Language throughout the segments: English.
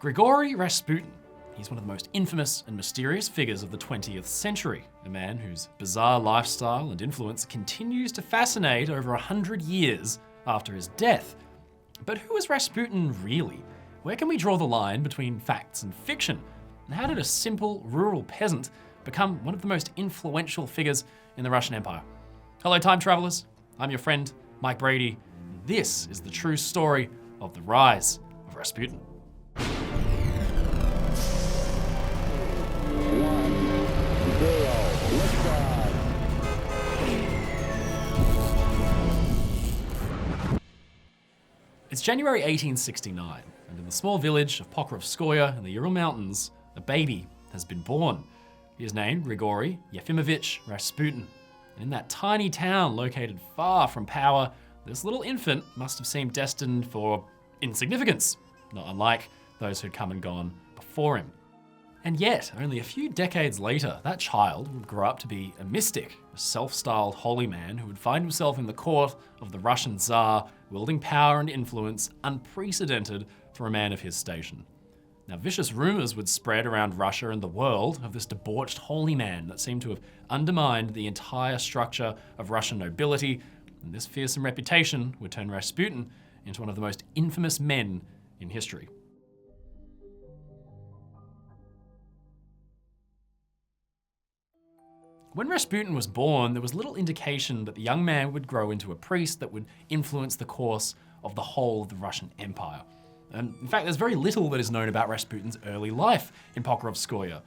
Grigory Rasputin. He's one of the most infamous and mysterious figures of the 20th century, a man whose bizarre lifestyle and influence continues to fascinate over 100 years after his death. But who is Rasputin really? Where can we draw the line between facts and fiction? And how did a simple rural peasant become one of the most influential figures in the Russian Empire? Hello, time travelers. I'm your friend, Mike Brady. And this is the true story of the rise of Rasputin. It's January 1869, and in the small village of Pokrovskoye in the Ural Mountains, a baby has been born. He is named Grigory Yefimovich Rasputin. And in that tiny town located far from power, this little infant must have seemed destined for insignificance, not unlike those who'd come and gone before him. And yet, only a few decades later, that child would grow up to be a mystic, a self-styled holy man who would find himself in the court of the Russian Tsar, wielding power and influence unprecedented for a man of his station. Now, vicious rumors would spread around Russia and the world of this debauched holy man that seemed to have undermined the entire structure of Russian nobility, and this fearsome reputation would turn Rasputin into one of the most infamous men in history. When Rasputin was born, there was little indication that the young man would grow into a priest that would influence the course of the whole of the Russian Empire. And in fact, there's very little that is known about Rasputin's early life in Pokrovskoye.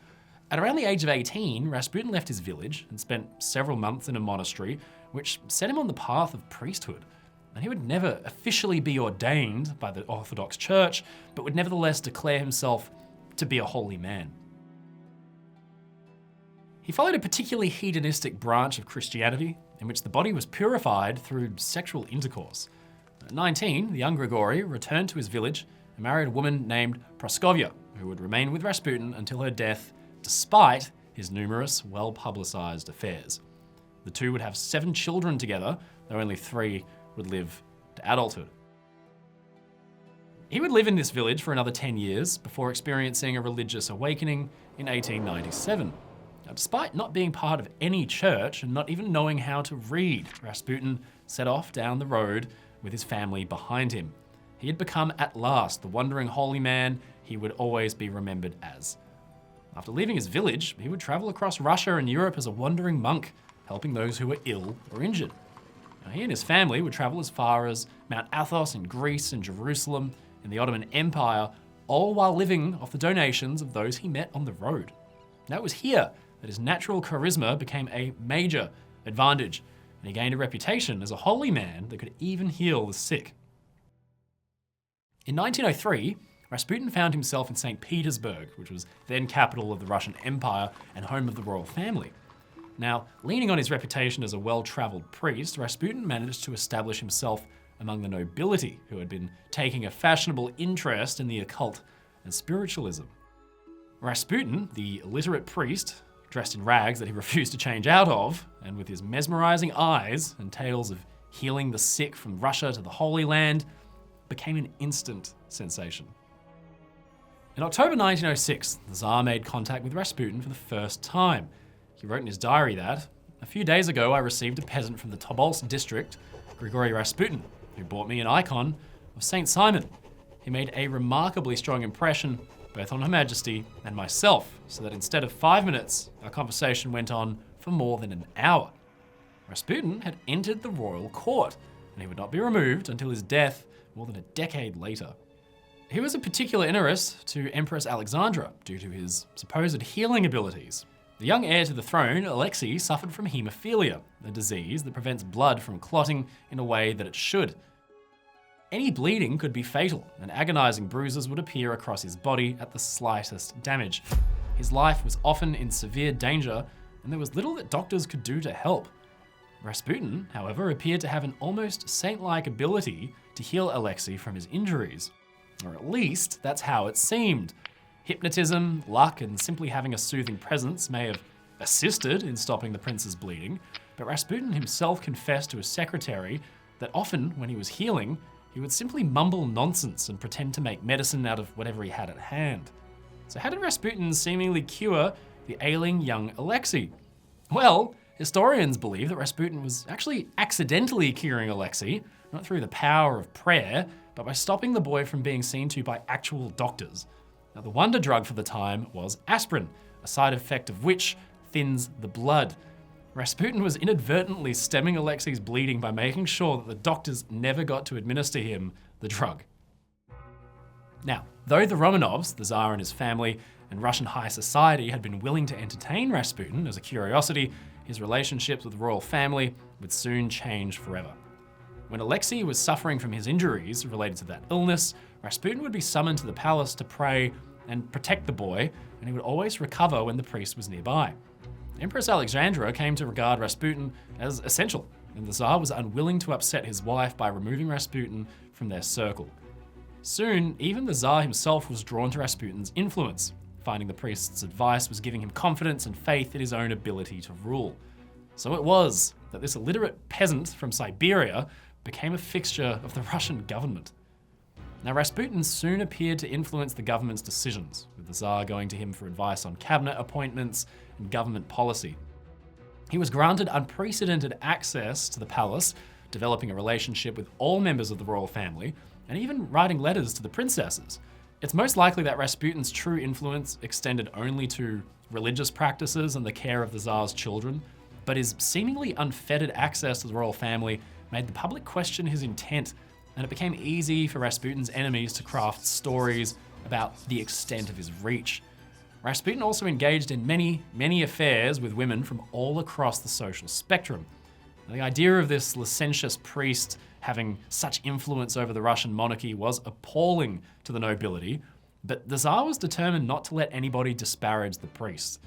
At around the age of 18, Rasputin left his village and spent several months in a monastery, which set him on the path of priesthood. And he would never officially be ordained by the Orthodox Church, but would nevertheless declare himself to be a holy man. He followed a particularly hedonistic branch of Christianity in which the body was purified through sexual intercourse. At 19, the young Grigory returned to his village and married a woman named Praskovia, who would remain with Rasputin until her death, despite his numerous, well-publicized affairs. The two would have 7 children together, though only 3 would live to adulthood. He would live in this village for another 10 years before experiencing a religious awakening in 1897. Now, despite not being part of any church and not even knowing how to read, Rasputin set off down the road with his family behind him. He had become at last the wandering holy man he would always be remembered as. After leaving his village, he would travel across Russia and Europe as a wandering monk, helping those who were ill or injured. Now, he and his family would travel as far as Mount Athos in Greece and Jerusalem in the Ottoman Empire, all while living off the donations of those he met on the road. Now, it was here that his natural charisma became a major advantage, and he gained a reputation as a holy man that could even heal the sick. In 1903, Rasputin found himself in St. Petersburg, which was then capital of the Russian Empire and home of the royal family. Now, leaning on his reputation as a well-traveled priest, Rasputin managed to establish himself among the nobility, who had been taking a fashionable interest in the occult and spiritualism. Rasputin, the illiterate priest, dressed in rags that he refused to change out of, and with his mesmerizing eyes and tales of healing the sick from Russia to the Holy Land, became an instant sensation. In October 1906, the Tsar made contact with Rasputin for the first time. He wrote in his diary that, "A few days ago I received a peasant from the Tobolsk district, Grigory Rasputin, who brought me an icon of Saint Simon. He made a remarkably strong impression both on Her Majesty and myself, so that instead of 5 minutes, our conversation went on for more than an hour." Rasputin had entered the royal court, and he would not be removed until his death more than a decade later. He was of particular interest to Empress Alexandra due to his supposed healing abilities. The young heir to the throne, Alexei, suffered from haemophilia, a disease that prevents blood from clotting in a way that it should. Any bleeding could be fatal, and agonizing bruises would appear across his body at the slightest damage. His life was often in severe danger, and there was little that doctors could do to help. Rasputin, however, appeared to have an almost saint-like ability to heal Alexei from his injuries. Or at least, that's how it seemed. Hypnotism, luck, and simply having a soothing presence may have assisted in stopping the prince's bleeding, but Rasputin himself confessed to his secretary that often, when he was healing, he he would simply mumble nonsense and pretend to make medicine out of whatever he had at hand. So how did Rasputin seemingly cure the ailing young Alexei? Well, historians believe that Rasputin was actually accidentally curing Alexei, not through the power of prayer, but by stopping the boy from being seen to by actual doctors. Now, the wonder drug for the time was aspirin, a side effect of which thins the blood. Rasputin was inadvertently stemming Alexei's bleeding by making sure that the doctors never got to administer him the drug. Now, though the Romanovs, the Tsar and his family, and Russian high society had been willing to entertain Rasputin as a curiosity, his relationships with the royal family would soon change forever. When Alexei was suffering from his injuries related to that illness, Rasputin would be summoned to the palace to pray and protect the boy, and he would always recover when the priest was nearby. Empress Alexandra came to regard Rasputin as essential, and the Tsar was unwilling to upset his wife by removing Rasputin from their circle. Soon, even the Tsar himself was drawn to Rasputin's influence, finding the priest's advice was giving him confidence and faith in his own ability to rule. So it was that this illiterate peasant from Siberia became a fixture of the Russian government. Now, Rasputin soon appeared to influence the government's decisions, with the Tsar going to him for advice on cabinet appointments and government policy. He was granted unprecedented access to the palace, developing a relationship with all members of the royal family, and even writing letters to the princesses. It's most likely that Rasputin's true influence extended only to religious practices and the care of the Tsar's children, but his seemingly unfettered access to the royal family made the public question his intent, and it became easy for Rasputin's enemies to craft stories about the extent of his reach. Rasputin also engaged in many affairs with women from all across the social spectrum. Now, the idea of this licentious priest having such influence over the Russian monarchy was appalling to the nobility, but the Tsar was determined not to let anybody disparage the priest.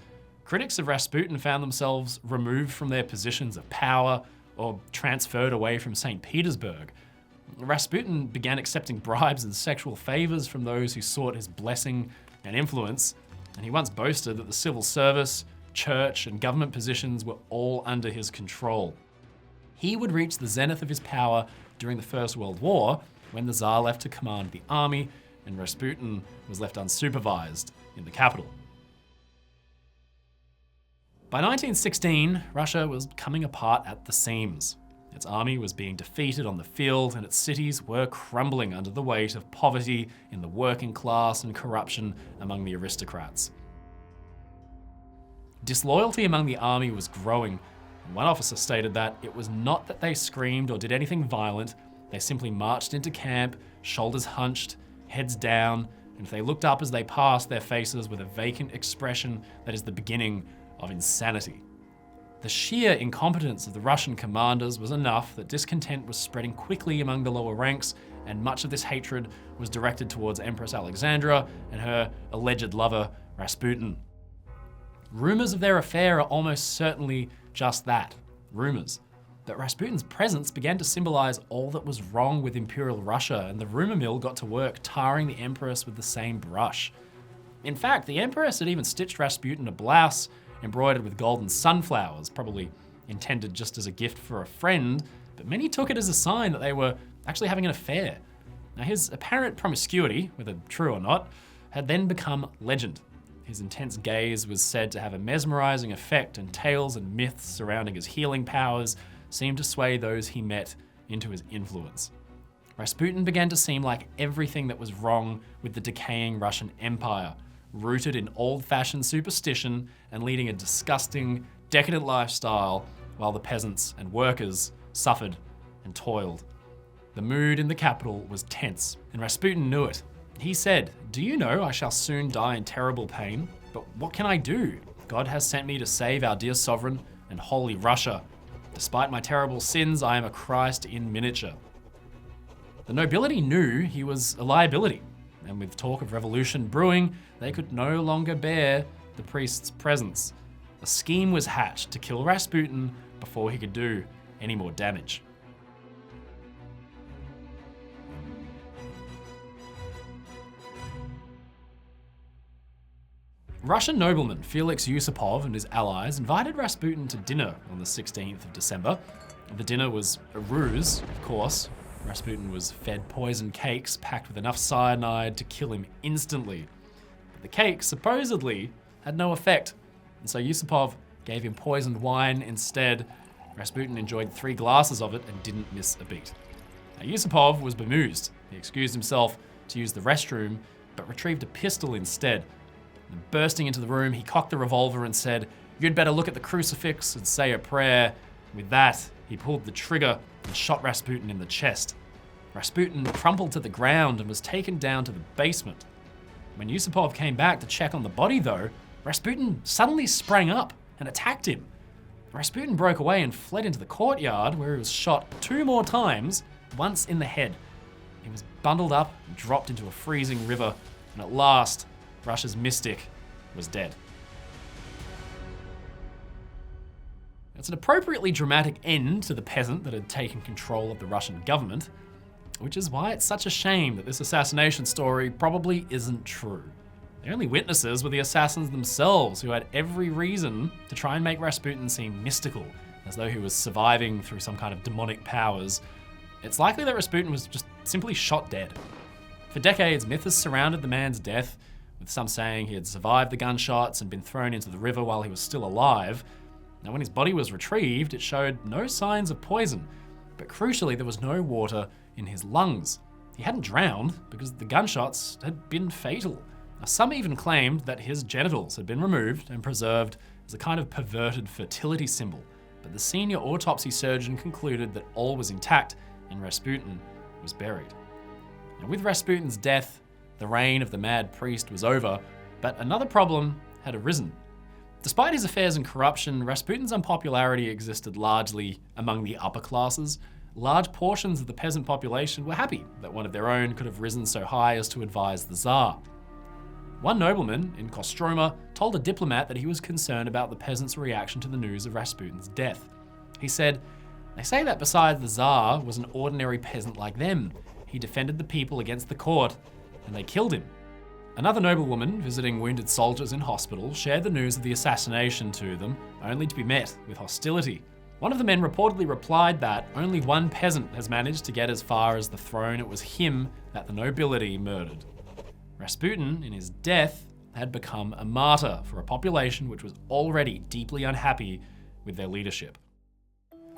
Critics of Rasputin found themselves removed from their positions of power or transferred away from St. Petersburg. Rasputin began accepting bribes and sexual favors from those who sought his blessing and influence, and he once boasted that the civil service, church, and government positions were all under his control. He would reach the zenith of his power during the First World War, when the Tsar left to command the army and Rasputin was left unsupervised in the capital. By 1916, Russia was coming apart at the seams. Its army was being defeated on the field, and its cities were crumbling under the weight of poverty in the working class and corruption among the aristocrats. Disloyalty among the army was growing, and one officer stated that it was not that they screamed or did anything violent, they simply marched into camp, shoulders hunched, heads down, and if they looked up as they passed, their faces with a vacant expression that is the beginning of insanity. The sheer incompetence of the Russian commanders was enough that discontent was spreading quickly among the lower ranks, and much of this hatred was directed towards Empress Alexandra and her alleged lover, Rasputin. Rumors of their affair are almost certainly just that, rumors. But Rasputin's presence began to symbolize all that was wrong with Imperial Russia, and the rumor mill got to work tarring the Empress with the same brush. In fact, the Empress had even stitched Rasputin a blouse embroidered with golden sunflowers, probably intended just as a gift for a friend, but many took it as a sign that they were actually having an affair. Now, his apparent promiscuity, whether true or not, had then become legend. His intense gaze was said to have a mesmerizing effect, and tales and myths surrounding his healing powers seemed to sway those he met into his influence. Rasputin began to seem like everything that was wrong with the decaying Russian Empire, rooted in old-fashioned superstition and leading a disgusting, decadent lifestyle while the peasants and workers suffered and toiled. The mood in the capital was tense, and Rasputin knew it. He said, "Do you know I shall soon die in terrible pain? But what can I do? God has sent me to save our dear sovereign and holy Russia. Despite my terrible sins, I am a Christ in miniature." The nobility knew he was a liability, and with talk of revolution brewing, they could no longer bear the priest's presence. A scheme was hatched to kill Rasputin before he could do any more damage. Russian nobleman Felix Yusupov and his allies invited Rasputin to dinner on the 16th of December. The dinner was a ruse, of course. Rasputin was fed poisoned cakes packed with enough cyanide to kill him instantly. But the cake supposedly had no effect, and so Yusupov gave him poisoned wine instead. Rasputin enjoyed 3 glasses of it and didn't miss a beat. Now, Yusupov was bemused. He excused himself to use the restroom, but retrieved a pistol instead. And bursting into the room, he cocked the revolver and said, "You'd better look at the crucifix and say a prayer." With that, he pulled the trigger and shot Rasputin in the chest. Rasputin crumpled to the ground and was taken down to the basement. When Yusupov came back to check on the body though, Rasputin suddenly sprang up and attacked him. Rasputin broke away and fled into the courtyard, where he was shot 2 more times, once in the head. He was bundled up and dropped into a freezing river, and at last, Russia's mystic was dead. It's an appropriately dramatic end to the peasant that had taken control of the Russian government, which is why it's such a shame that this assassination story probably isn't true. The only witnesses were the assassins themselves, who had every reason to try and make Rasputin seem mystical, as though he was surviving through some kind of demonic powers. It's likely that Rasputin was just simply shot dead. For decades, myth has surrounded the man's death, with some saying he had survived the gunshots and been thrown into the river while he was still alive. Now, when his body was retrieved, it showed no signs of poison, but crucially, there was no water in his lungs. He hadn't drowned because the gunshots had been fatal. Now, some even claimed that his genitals had been removed and preserved as a kind of perverted fertility symbol, but the senior autopsy surgeon concluded that all was intact and Rasputin was buried. Now, with Rasputin's death, the reign of the mad priest was over, but another problem had arisen. Despite his affairs and corruption, Rasputin's unpopularity existed largely among the upper classes. Large portions of the peasant population were happy that one of their own could have risen so high as to advise the Tsar. One nobleman in Kostroma told a diplomat that he was concerned about the peasants' reaction to the news of Rasputin's death. He said, "They say that besides the Tsar was an ordinary peasant like them. He defended the people against the court, and they killed him." Another noblewoman visiting wounded soldiers in hospital shared the news of the assassination to them, only to be met with hostility. One of the men reportedly replied that only one peasant has managed to get as far as the throne. It was him that the nobility murdered. Rasputin, in his death, had become a martyr for a population which was already deeply unhappy with their leadership.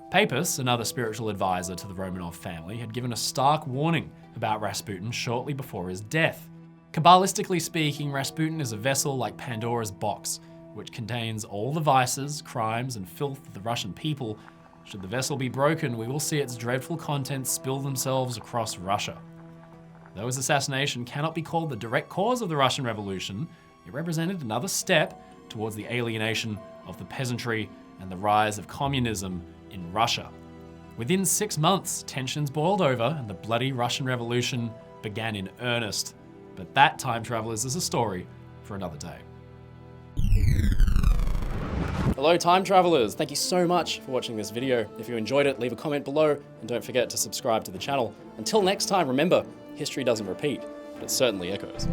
Papus, another spiritual advisor to the Romanov family, had given a stark warning about Rasputin shortly before his death. Kabbalistically speaking, Rasputin is a vessel like Pandora's box, which contains all the vices, crimes, and filth of the Russian people. Should the vessel be broken, we will see its dreadful contents spill themselves across Russia. Though his assassination cannot be called the direct cause of the Russian Revolution, it represented another step towards the alienation of the peasantry and the rise of communism in Russia. Within 6 months, tensions boiled over and the bloody Russian Revolution began in earnest. But that, time travelers, is a story for another day. Hello, time travelers. Thank you so much for watching this video. If you enjoyed it, leave a comment below and don't forget to subscribe to the channel. Until next time, remember, history doesn't repeat, but it certainly echoes.